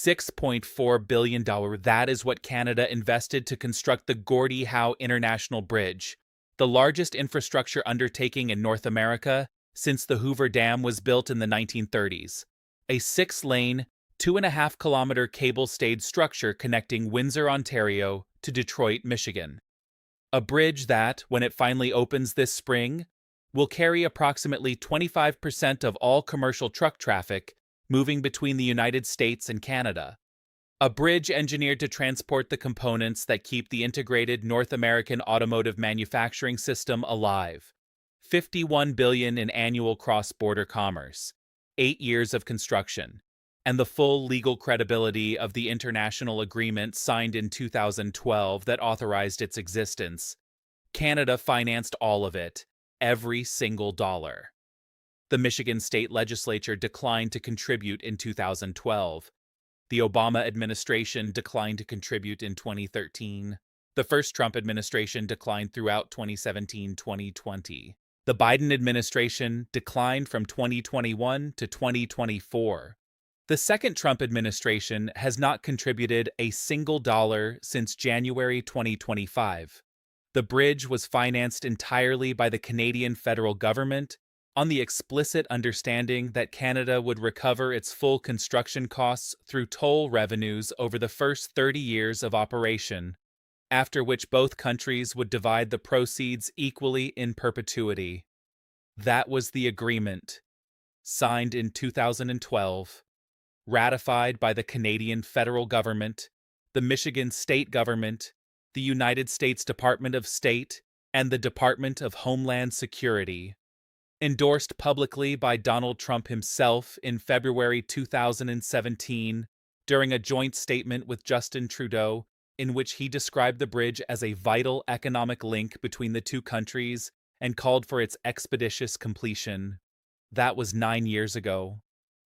$6.4 billion. That is what Canada invested to construct the Gordie Howe International Bridge, the largest infrastructure undertaking in North America since the Hoover Dam was built in the 1930s. A 6-lane, 2.5-kilometer cable-stayed structure connecting Windsor, Ontario, to Detroit, Michigan. A bridge that, when it finally opens this spring, will carry approximately 25% of all commercial truck traffic moving between the United States and Canada. A bridge engineered to transport the components that keep the integrated North American automotive manufacturing system alive. $51 billion in annual cross-border commerce, 8 years of construction, and the full legal credibility of the international agreement signed in 2012 that authorized its existence. Canada financed all of it, every single dollar. The Michigan state legislature declined to contribute in 2012. The Obama administration declined to contribute in 2013. The first Trump administration declined throughout 2017-2020. The Biden administration declined from 2021 to 2024. The second Trump administration has not contributed a single dollar since January 2025. The bridge was financed entirely by the Canadian federal government on the explicit understanding that Canada would recover its full construction costs through toll revenues over the first 30 years of operation, after which both countries would divide the proceeds equally in perpetuity. That was the agreement, signed in 2012, ratified by the Canadian federal government, the Michigan state government, the United States Department of State, and the Department of Homeland Security. Endorsed publicly by Donald Trump himself in February 2017 during a joint statement with Justin Trudeau, in which he described the bridge as a vital economic link between the two countries and called for its expeditious completion. That was 9 years ago.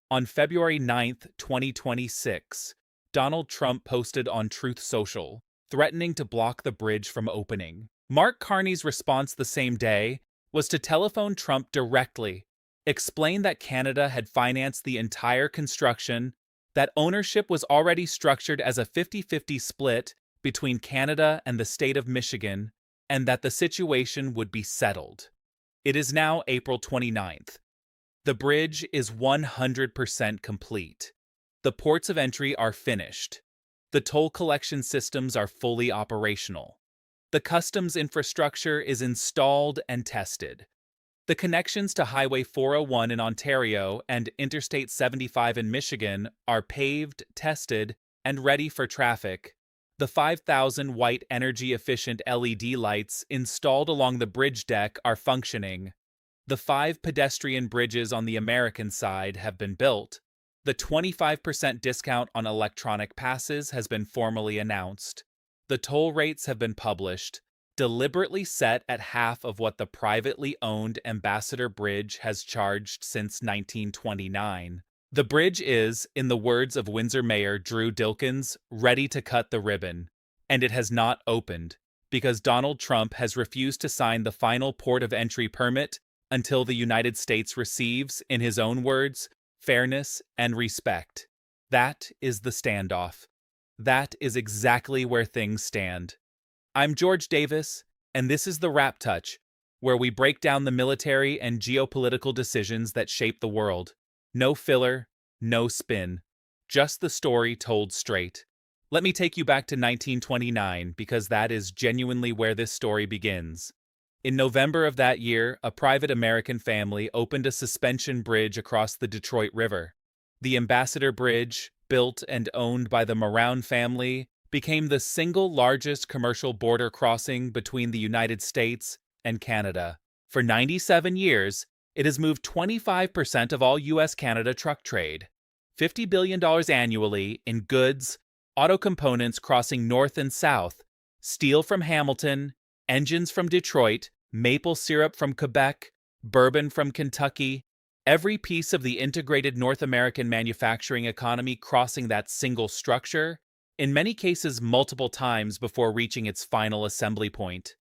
On February 9, 2026, Donald Trump posted on Truth Social, threatening to block the bridge from opening. Mark Carney's response the same day was to telephone Trump directly, explain that Canada had financed the entire construction, that ownership was already structured as a 50-50 split between Canada and the state of Michigan, and that the situation would be settled. It is now April 29th. The bridge is 100% complete. The ports of entry are finished. The toll collection systems are fully operational. The customs infrastructure is installed and tested. The connections to Highway 401 in Ontario and Interstate 75 in Michigan are paved, tested, and ready for traffic. The 5,000 white energy-efficient LED lights installed along the bridge deck are functioning. The 5 pedestrian bridges on the American side have been built. The 25% discount on electronic passes has been formally announced. The toll rates have been published, deliberately set at half of what the privately owned Ambassador Bridge has charged since 1929. The bridge is, in the words of Windsor Mayor Drew Dilkins, ready to cut the ribbon, and it has not opened because Donald Trump has refused to sign the final port of entry permit until the United States receives, in his own words, fairness and respect. That is the standoff. That is exactly where things stand. I'm George Davis, and this is the Wrap Touch, where we break down the military and geopolitical decisions that shape the world. No filler, no spin, just the story told straight. Let me take you back to 1929, because that is genuinely where this story begins. In November of that year, a private American family opened a suspension bridge across the Detroit River. The Ambassador Bridge, built and owned by the Moroun family, became the single largest commercial border crossing between the United States and Canada. For 97 years, it has moved 25% of all U.S.-Canada truck trade, $50 billion annually in goods, auto components crossing north and south, steel from Hamilton, engines from Detroit, maple syrup from Quebec, bourbon from Kentucky, every piece of the integrated North American manufacturing economy crossing that single structure, in many cases multiple times before reaching its final assembly point.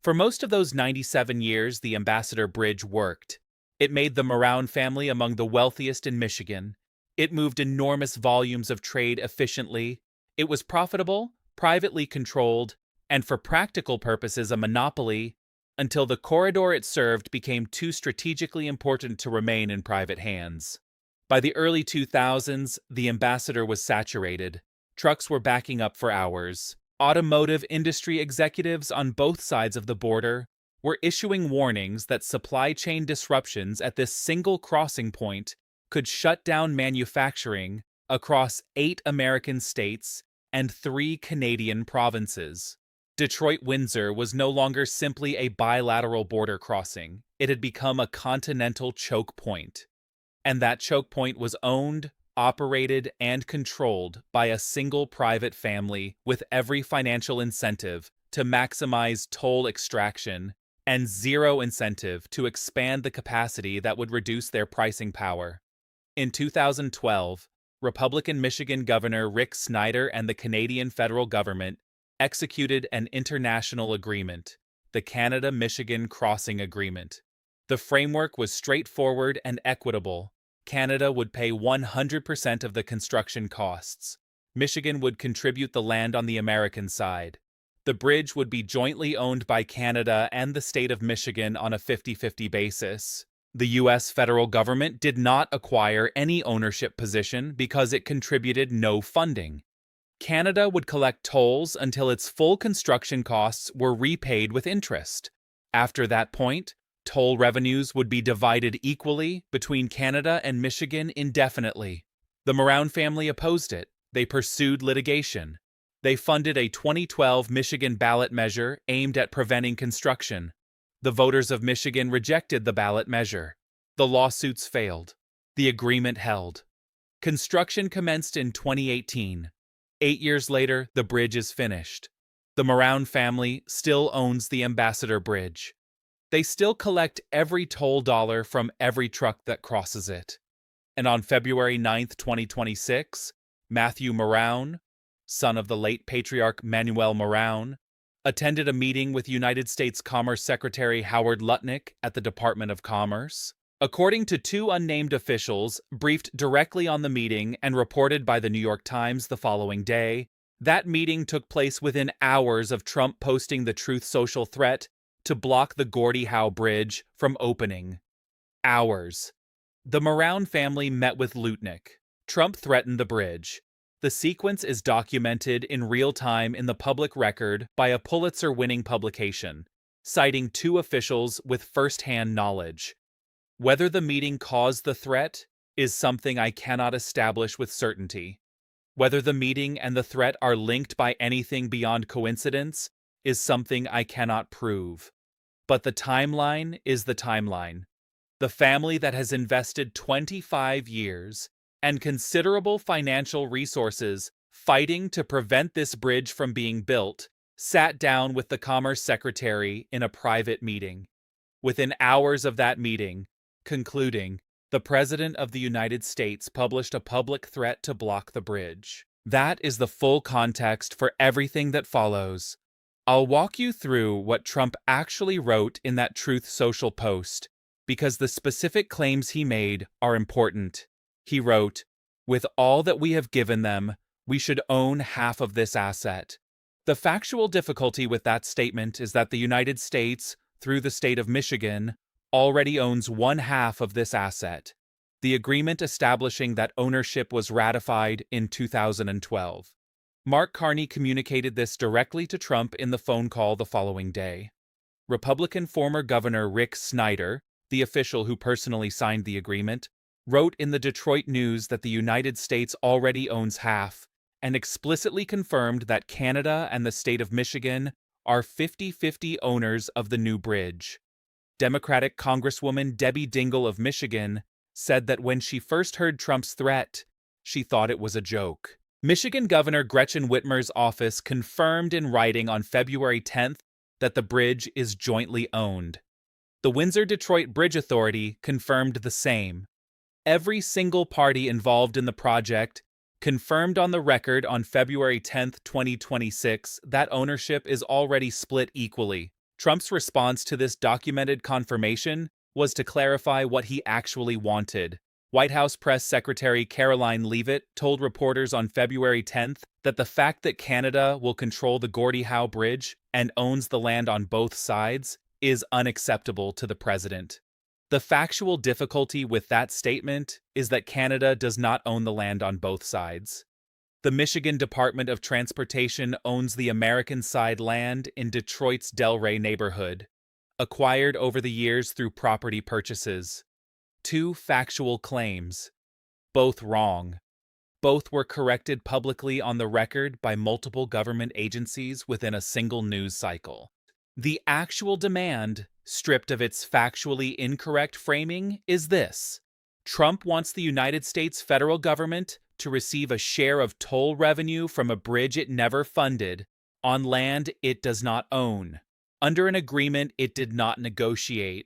For most of those 97 years, the Ambassador Bridge worked. It made the Moroun family among the wealthiest in Michigan. It moved enormous volumes of trade efficiently. It was profitable, privately controlled, and for practical purposes a monopoly, until the corridor it served became too strategically important to remain in private hands. By the early 2000s, the ambassador was saturated. Trucks were backing up for hours. Automotive industry executives on both sides of the border were issuing warnings that supply chain disruptions at this single crossing point could shut down manufacturing across 8 American states and 3 Canadian provinces. Detroit-Windsor was no longer simply a bilateral border crossing. It had become a continental choke point. And that choke point was owned, operated, and controlled by a single private family with every financial incentive to maximize toll extraction and zero incentive to expand the capacity that would reduce their pricing power. In 2012, Republican Michigan Governor Rick Snyder and the Canadian federal government executed an international agreement, the Canada-Michigan Crossing Agreement. The framework was straightforward and equitable. Canada would pay 100% of the construction costs. Michigan would contribute the land on the American side. The bridge would be jointly owned by Canada and the state of Michigan on a 50-50 basis. The U.S. federal government did not acquire any ownership position because it contributed no funding. Canada would collect tolls until its full construction costs were repaid with interest. After that point, toll revenues would be divided equally between Canada and Michigan indefinitely. The Moroun family opposed it. They pursued litigation. They funded a 2012 Michigan ballot measure aimed at preventing construction. The voters of Michigan rejected the ballot measure. The lawsuits failed. The agreement held. Construction commenced in 2018. 8 years later, the bridge is finished. The Moroun family still owns the Ambassador Bridge. They still collect every toll dollar from every truck that crosses it. And on February 9, 2026, Matthew Moroun, son of the late patriarch Manuel Moroun, attended a meeting with United States Commerce Secretary Howard Lutnick at the Department of Commerce. According to 2 unnamed officials briefed directly on the meeting and reported by the New York Times the following day, that meeting took place within hours of Trump posting the Truth Social threat to block the Gordie Howe Bridge from opening. Hours. The Moroun family met with Lutnick. Trump threatened the bridge. The sequence is documented in real time in the public record by a Pulitzer-winning publication, citing 2 officials with first-hand knowledge. Whether the meeting caused the threat is something I cannot establish with certainty. Whether the meeting and the threat are linked by anything beyond coincidence is something I cannot prove. But the timeline is the timeline. The family that has invested 25 years and considerable financial resources fighting to prevent this bridge from being built sat down with the Commerce Secretary in a private meeting. Within hours of that meeting, concluding, the President of the United States published a public threat to block the bridge. That is the full context for everything that follows. I'll walk you through what Trump actually wrote in that Truth Social post, because the specific claims he made are important. He wrote, "With all that we have given them, we should own half of this asset." The factual difficulty with that statement is that the United States, through the state of Michigan, already owns 1/2 of this asset. The agreement establishing that ownership was ratified in 2012. Mark Carney communicated this directly to Trump in the phone call the following day. Republican former Governor Rick Snyder, the official who personally signed the agreement, wrote in the Detroit News that the United States already owns half, and explicitly confirmed that Canada and the state of Michigan are 50-50 owners of the new bridge. Democratic Congresswoman Debbie Dingell of Michigan said that when she first heard Trump's threat, she thought it was a joke. Michigan Governor Gretchen Whitmer's office confirmed in writing on February 10th that the bridge is jointly owned. The Windsor-Detroit Bridge Authority confirmed the same. Every single party involved in the project confirmed on the record on February 10, 2026, that ownership is already split equally. Trump's response to this documented confirmation was to clarify what he actually wanted. White House Press Secretary Caroline Leavitt told reporters on February 10th that the fact that Canada will control the Gordie Howe Bridge and owns the land on both sides is unacceptable to the president. The factual difficulty with that statement is that Canada does not own the land on both sides. The Michigan Department of Transportation owns the American side land in Detroit's Delray neighborhood, acquired over the years through property purchases. Two factual claims, both wrong. Both were corrected publicly on the record by multiple government agencies within a single news cycle. The actual demand, stripped of its factually incorrect framing, is this. Trump wants the United States federal government to receive a share of toll revenue from a bridge it never funded, on land it does not own, under an agreement it did not negotiate,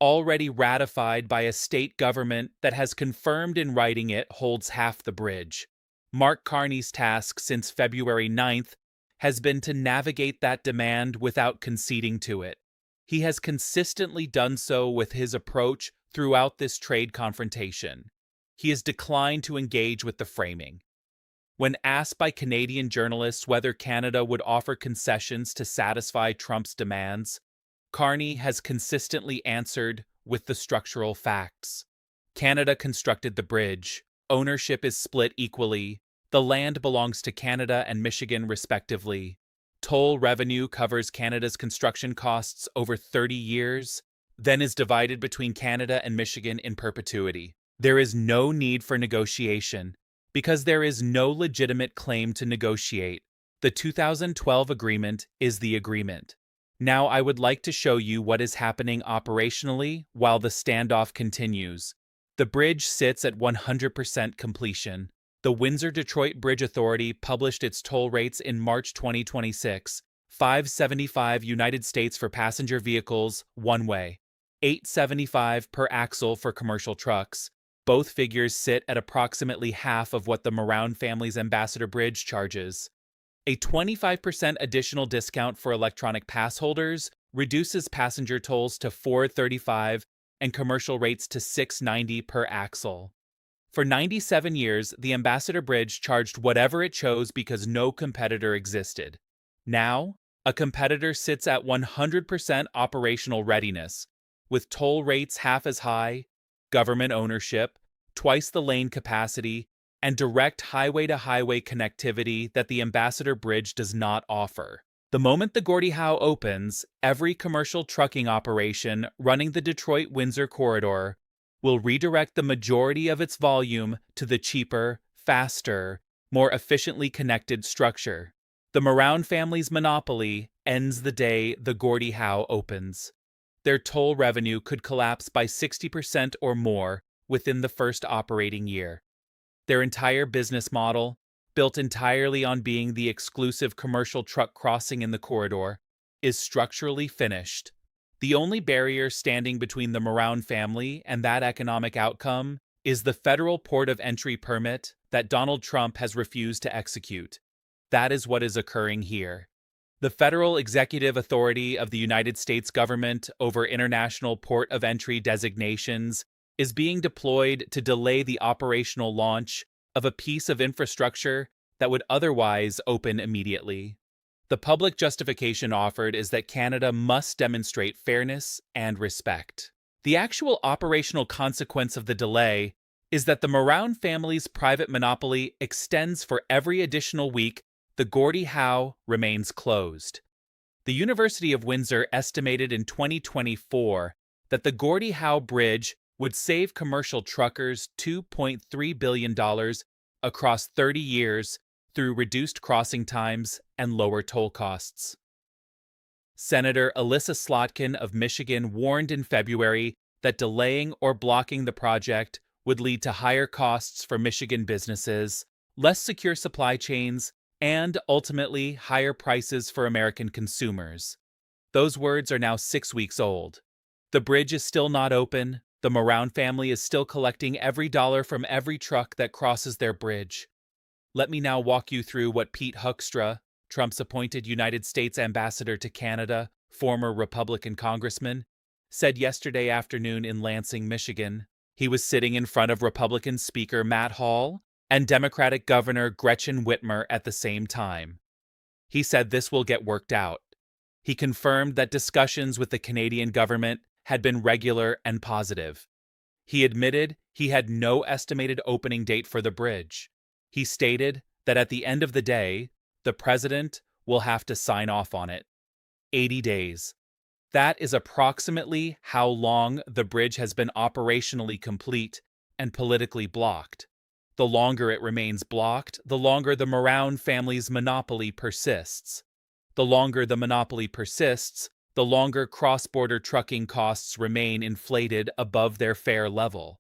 already ratified by a state government that has confirmed in writing it holds half the bridge. Mark Carney's task since February 9th has been to navigate that demand without conceding to it. He has consistently done so with his approach throughout this trade confrontation. He has declined to engage with the framing. When asked by Canadian journalists whether Canada would offer concessions to satisfy Trump's demands, Carney has consistently answered with the structural facts. Canada constructed the bridge. Ownership is split equally. The land belongs to Canada and Michigan, respectively. Toll revenue covers Canada's construction costs over 30 years, then is divided between Canada and Michigan in perpetuity. There is no need for negotiation, because there is no legitimate claim to negotiate. The 2012 agreement is the agreement. Now I would like to show you what is happening operationally while the standoff continues. The bridge sits at 100% completion. The Windsor-Detroit Bridge Authority published its toll rates in March 2026, $5.75 United States for passenger vehicles, one way, $8.75 per axle for commercial trucks. Both figures sit at approximately half of what the Moroun family's Ambassador Bridge charges. A 25% additional discount for electronic pass holders reduces passenger tolls to $4.35 and commercial rates to $6.90 per axle. For 97 years, the Ambassador Bridge charged whatever it chose because no competitor existed. Now, a competitor sits at 100% operational readiness, with toll rates half as high, government ownership, twice the lane capacity, and direct highway-to-highway connectivity that the Ambassador Bridge does not offer. The moment the Gordie Howe opens, every commercial trucking operation running the Detroit-Windsor corridor will redirect the majority of its volume to the cheaper, faster, more efficiently connected structure. The Moroun family's monopoly ends the day the Gordie Howe opens. Their toll revenue could collapse by 60% or more within the first operating year. Their entire business model, built entirely on being the exclusive commercial truck crossing in the corridor, is structurally finished. The only barrier standing between the Moroun family and that economic outcome is the federal port of entry permit that Donald Trump has refused to execute. That is what is occurring here. The federal executive authority of the United States government over international port of entry designations is being deployed to delay the operational launch of a piece of infrastructure that would otherwise open immediately. The public justification offered is that Canada must demonstrate fairness and respect. The actual operational consequence of the delay is that the Moroun family's private monopoly extends for every additional week the Gordie Howe remains closed. The University of Windsor estimated in 2024 that the Gordie Howe Bridge would save commercial truckers $2.3 billion across 30 years through reduced crossing times and lower toll costs. Senator Elissa Slotkin of Michigan warned in February that delaying or blocking the project would lead to higher costs for Michigan businesses, less secure supply chains, and ultimately higher prices for American consumers. Those words are now 6 weeks old. The bridge is still not open. The Moroun family is still collecting every dollar from every truck that crosses their bridge. Let me now walk you through what Pete Hoekstra, Trump's appointed United States ambassador to Canada, former Republican congressman, said yesterday afternoon in Lansing, Michigan. He was sitting in front of Republican Speaker Matt Hall and Democratic Governor Gretchen Whitmer at the same time. He said this will get worked out. He confirmed that discussions with the Canadian government had been regular and positive. He admitted he had no estimated opening date for the bridge. He stated that at the end of the day, the president will have to sign off on it. 80 days. That is approximately how long the bridge has been operationally complete and politically blocked. The longer it remains blocked, the longer the Moroun family's monopoly persists. The longer the monopoly persists, the longer cross-border trucking costs remain inflated above their fair level.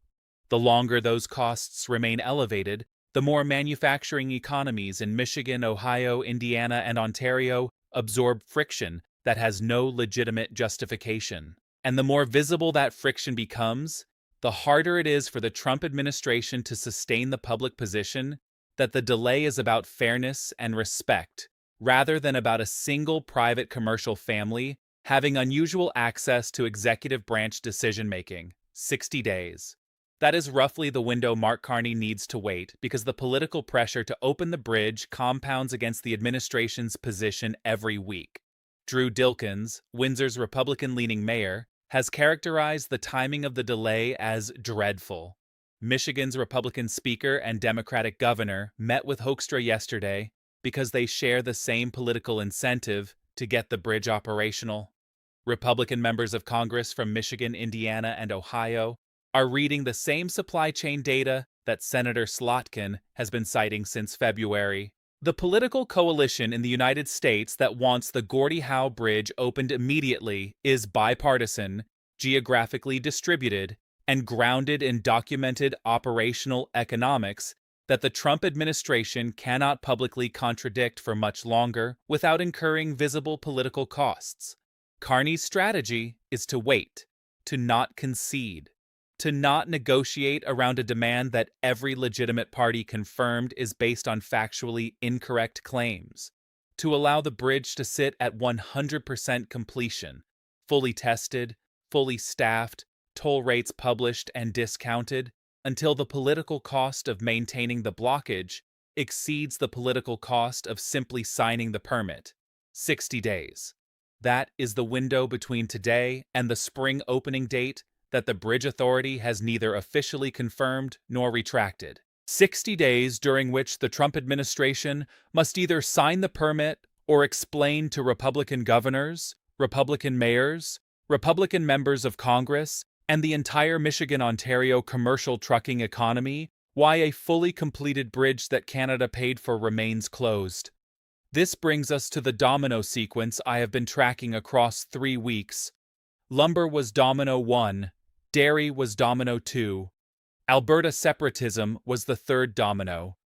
The longer those costs remain elevated, the more manufacturing economies in Michigan, Ohio, Indiana, and Ontario absorb friction that has no legitimate justification. And the more visible that friction becomes, the harder it is for the Trump administration to sustain the public position that the delay is about fairness and respect, rather than about a single private commercial family having unusual access to executive branch decision-making. 60 days. That is roughly the window Mark Carney needs to wait because the political pressure to open the bridge compounds against the administration's position every week. Drew Dilkens, Windsor's Republican-leaning mayor, has characterized the timing of the delay as dreadful. Michigan's Republican speaker and Democratic governor met with Hoekstra yesterday because they share the same political incentive to get the bridge operational. Republican members of Congress from Michigan, Indiana, and Ohio are reading the same supply chain data that Senator Slotkin has been citing since February. The political coalition in the United States that wants the Gordie Howe Bridge opened immediately is bipartisan, geographically distributed, and grounded in documented operational economics that the Trump administration cannot publicly contradict for much longer without incurring visible political costs. Carney's strategy is to wait, to not concede, to not negotiate around a demand that every legitimate party confirmed is based on factually incorrect claims, to allow the bridge to sit at 100% completion, fully tested, fully staffed, toll rates published and discounted, until the political cost of maintaining the blockage exceeds the political cost of simply signing the permit. 60 days. That is the window between today and the spring opening date that the Bridge Authority has neither officially confirmed nor retracted. 60 days during which the Trump administration must either sign the permit or explain to Republican governors, Republican mayors, Republican members of Congress, and the entire Michigan-Ontario commercial trucking economy why a fully completed bridge that Canada paid for remains closed. This brings us to the domino sequence I have been tracking across 3 weeks. Lumber was domino 1, dairy was domino 2, Alberta separatism was the third domino,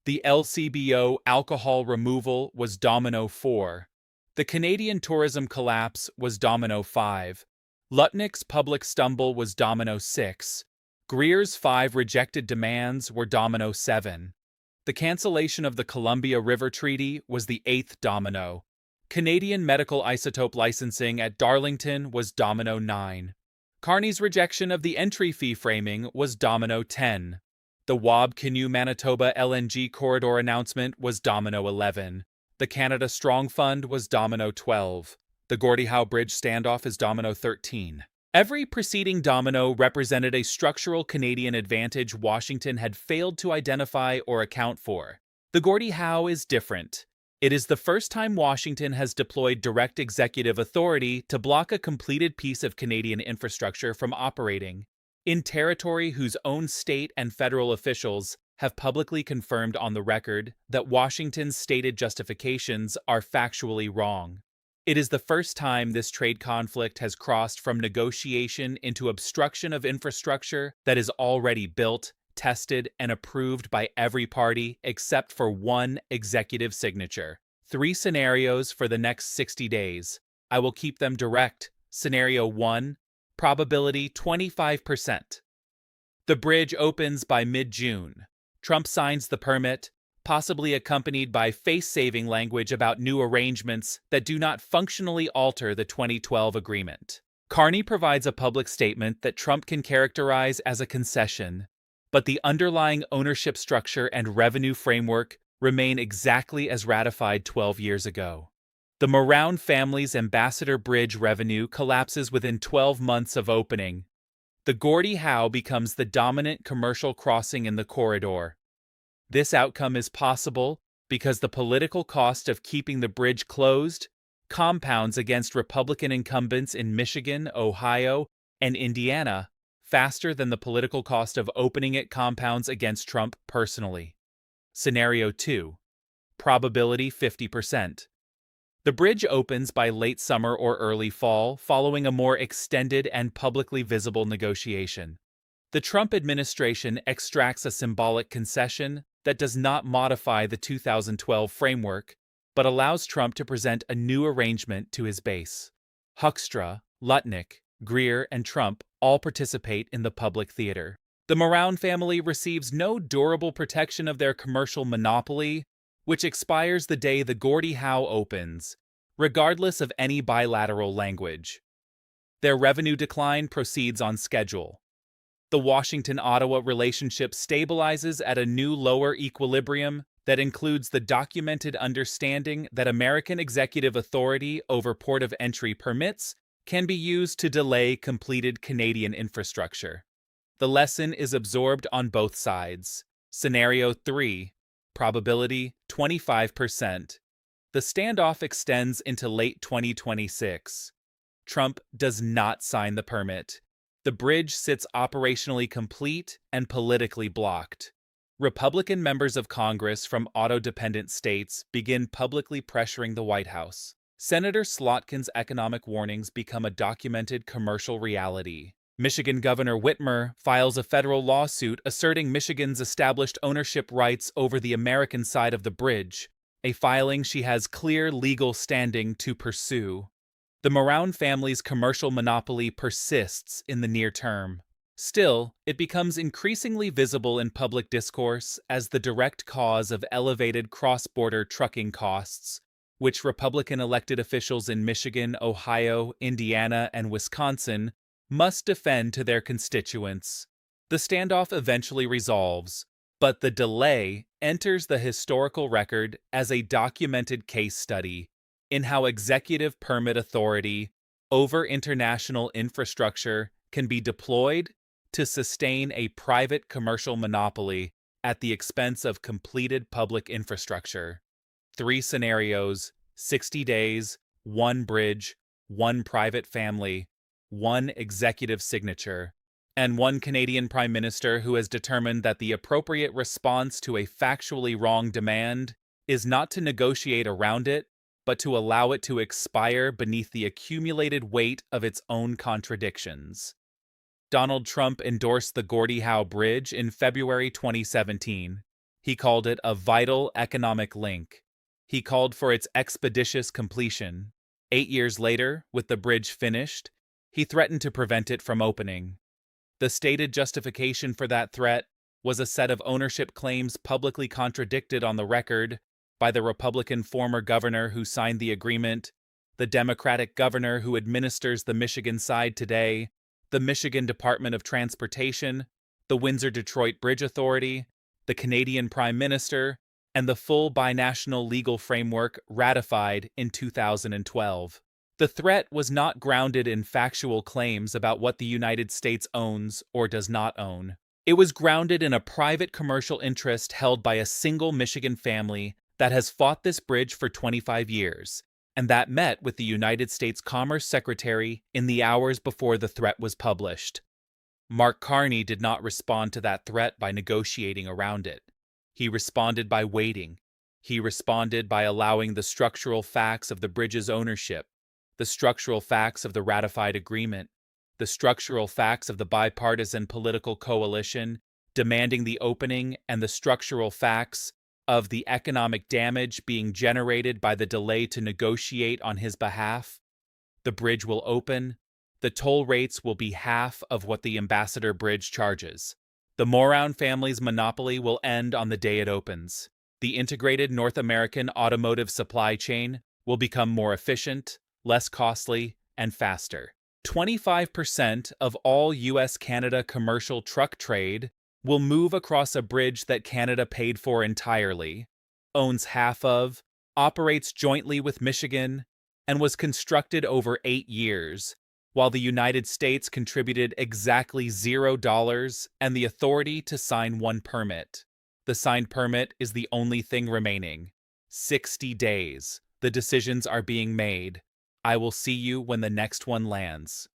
the LCBO alcohol removal was domino 4, the Canadian tourism collapse was domino 5, Lutnick's public stumble was domino 6, Greer's 5 rejected demands were domino 7. The cancellation of the Columbia River Treaty was the 8th domino. Canadian medical isotope licensing at Darlington was domino 9. Carney's rejection of the entry fee framing was domino 10. The Wab-Canoe-Manitoba LNG corridor announcement was domino 11. The Canada Strong Fund was domino 12. The Gordie Howe Bridge standoff is domino 13. Every preceding domino represented a structural Canadian advantage Washington had failed to identify or account for. The Gordie Howe is different. It is the first time Washington has deployed direct executive authority to block a completed piece of Canadian infrastructure from operating in territory whose own state and federal officials have publicly confirmed on the record that Washington's stated justifications are factually wrong. It is the first time this trade conflict has crossed from negotiation into obstruction of infrastructure that is already built, tested, and approved by every party except for one executive signature. 3 scenarios for the next 60 days. I will keep them direct. Scenario 1, probability 25%. The bridge opens by mid-June. Trump signs the permit, possibly accompanied by face-saving language about new arrangements that do not functionally alter the 2012 agreement. Carney provides a public statement that Trump can characterize as a concession, but the underlying ownership structure and revenue framework remain exactly as ratified 12 years ago. The Moroun family's Ambassador Bridge revenue collapses within 12 months of opening. The Gordie Howe becomes the dominant commercial crossing in the corridor. This outcome is possible because the political cost of keeping the bridge closed compounds against Republican incumbents in Michigan, Ohio, and Indiana faster than the political cost of opening it compounds against Trump personally. Scenario 2. Probability 50%. The bridge opens by late summer or early fall, following a more extended and publicly visible negotiation. The Trump administration extracts a symbolic concession that does not modify the 2012 framework, but allows Trump to present a new arrangement to his base. Hoekstra, Lutnick, Greer, and Trump all participate in the public theater. The Moroun family receives no durable protection of their commercial monopoly, which expires the day the Gordie Howe opens, regardless of any bilateral language. Their revenue decline proceeds on schedule. The Washington-Ottawa relationship stabilizes at a new lower equilibrium that includes the documented understanding that American executive authority over port of entry permits can be used to delay completed Canadian infrastructure. The lesson is absorbed on both sides. Scenario 3. Probability 25%. The standoff extends into late 2026. Trump does not sign the permit. The bridge sits operationally complete and politically blocked. Republican members of Congress from auto-dependent states begin publicly pressuring the White House. Senator Slotkin's economic warnings become a documented commercial reality. Michigan Governor Whitmer files a federal lawsuit asserting Michigan's established ownership rights over the American side of the bridge, a filing she has clear legal standing to pursue. The Moroun family's commercial monopoly persists in the near term. Still, it becomes increasingly visible in public discourse as the direct cause of elevated cross-border trucking costs, which Republican elected officials in Michigan, Ohio, Indiana, and Wisconsin must defend to their constituents. The standoff eventually resolves, but the delay enters the historical record as a documented case study in how executive permit authority over international infrastructure can be deployed to sustain a private commercial monopoly at the expense of completed public infrastructure. 3 scenarios, 60 days, 1 bridge, 1 private family, 1 executive signature, and 1 Canadian Prime Minister who has determined that the appropriate response to a factually wrong demand is not to negotiate around it, but to allow it to expire beneath the accumulated weight of its own contradictions. Donald Trump endorsed the Gordie Howe Bridge in February 2017. He called it a vital economic link. He called for its expeditious completion. 8 years later, with the bridge finished, he threatened to prevent it from opening. The stated justification for that threat was a set of ownership claims publicly contradicted on the record by the Republican former governor who signed the agreement, the Democratic governor who administers the Michigan side today, the Michigan Department of Transportation, the Windsor-Detroit Bridge Authority, the Canadian Prime Minister, and the full binational legal framework ratified in 2012. The threat was not grounded in factual claims about what the United States owns or does not own. It was grounded in a private commercial interest held by a single Michigan family that has fought this bridge for 25 years, and that met with the United States Commerce Secretary in the hours before the threat was published. Mark Carney did not respond to that threat by negotiating around it. He responded by waiting. He responded by allowing the structural facts of the bridge's ownership, the structural facts of the ratified agreement, the structural facts of the bipartisan political coalition demanding the opening, and the structural facts of the economic damage being generated by the delay to negotiate on his behalf. The bridge will open. The toll rates will be half of what the Ambassador Bridge charges. The Moroun family's monopoly will end on the day it opens. The integrated North American automotive supply chain will become more efficient, less costly, and faster. 25% of all US-Canada commercial truck trade will move across a bridge that Canada paid for entirely, owns half of, operates jointly with Michigan, and was constructed over 8 years, while the United States contributed exactly $0 and the authority to sign one permit. The signed permit is the only thing remaining. 60 days. The decisions are being made. I will see you when the next one lands.